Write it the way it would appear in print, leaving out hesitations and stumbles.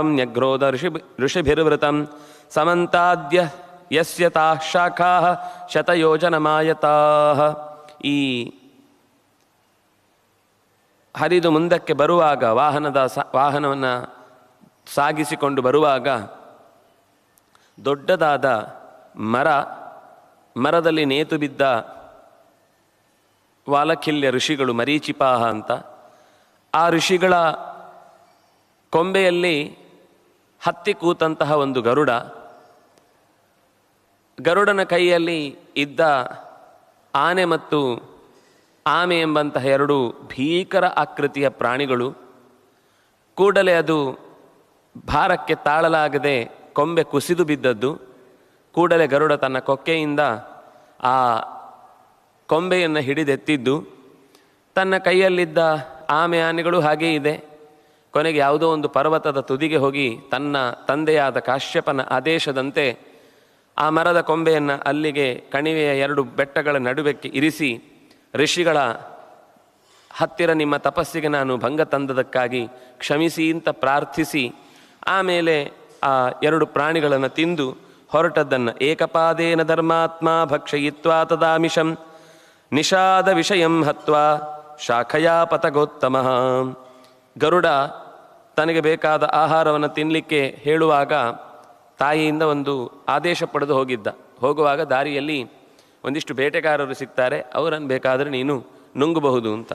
ನ್ಯಗ್ರೋಧ ಋಷಿಭಿರ್ವೃತಂ ಸಮಂತಾದ್ಯ ಯಸ್ಯ ತಾಃ ಶಾಖಾಃ ಶತಯೋಜನಮಾಯತಾಃ. ಈ ಹರಿದು ಮುಂದಕ್ಕೆ ಬರುವಾಗ ವಾಹನವನ್ನು ಸಾಗಿಸಿಕೊಂಡು ಬರುವಾಗ ದೊಡ್ಡದಾದ ಮರದಲ್ಲಿ ನೇತು ಬಿದ್ದ ವಾಲಖಿಲ್ಯ ಋಷಿಗಳು, ಮರೀಚಿಪಾಹ ಅಂತ, ಆ ಋಷಿಗಳ ಕೊಂಬೆಯಲ್ಲಿ ಹತ್ತಿ ಕೂತಂತಹ ಒಂದು ಗರುಡನ ಕೈಯಲ್ಲಿ ಇದ್ದ ಆನೆ ಮತ್ತು ಆಮೆ ಎಂಬಂತಹ ಎರಡು ಭೀಕರ ಆಕೃತಿಯ ಪ್ರಾಣಿಗಳು. ಕೂಡಲೇ ಅದು ಭಾರಕ್ಕೆ ತಾಳಲಾಗದೆ ಕೊಂಬೆ ಕುಸಿದು ಬಿದ್ದದ್ದು. ಕೂಡಲೇ ಗರುಡ ತನ್ನ ಕೊಕ್ಕೆಯಿಂದ ಆ ಕೊಂಬೆಯನ್ನು ಹಿಡಿದೆತ್ತಿದ್ದು. ತನ್ನ ಕೈಯಲ್ಲಿದ್ದ ಆನೆಗಳು ಹಾಗೇ ಇದೆ. ಕೊನೆಗೆ ಯಾವುದೋ ಒಂದು ಪರ್ವತದ ತುದಿಗೆ ಹೋಗಿ ತನ್ನ ತಂದೆಯಾದ ಕಾಶ್ಯಪನ ಆದೇಶದಂತೆ ಆ ಮರದ ಕೊಂಬೆಯನ್ನು ಅಲ್ಲಿಗೆ ಕಣಿವೆಯ ಎರಡು ಬೆಟ್ಟಗಳ ನಡುವೆಕ್ಕೆ ಇರಿಸಿ, ಋಷಿಗಳ ಹತ್ತಿರ ನಿಮ್ಮ ತಪಸ್ಸಿಗೆ ನಾನು ಭಂಗ ತಂದದಕ್ಕಾಗಿ ಕ್ಷಮಿಸಿ ಅಂತ ಪ್ರಾರ್ಥಿಸಿ, ಆಮೇಲೆ ಆ ಎರಡು ಪ್ರಾಣಿಗಳನ್ನು ತಿಂದು ಹೊರಟದ್ದನ್ನು ಏಕಪಾದೇನ ಧರ್ಮಾತ್ಮ ಭಕ್ಷಯಿತ್ವಾ ತದಾಮಿಷಂ ನಿಷಾದ ವಿಷಯಂ ಹತ್ವಾ ಶಾಖಯಾ ಪತಗೋತ್ತಮಃ. ಗರುಡ ತನಗೆ ಬೇಕಾದ ಆಹಾರವನ್ನು ತಿನ್ನಲಿಕ್ಕೆ ಹೇಳುವಾಗ ತಾಯಿಯಿಂದ ಒಂದು ಆದೇಶ ಪಡೆದು ಹೋಗುವಾಗ ದಾರಿಯಲ್ಲಿ ಒಂದಿಷ್ಟು ಬೇಟೆಗಾರರು ಸಿಗ್ತಾರೆ, ಅವರನ್ನು ಬೇಕಾದರೆ ನೀನು ನುಂಗಬಹುದು ಅಂತ.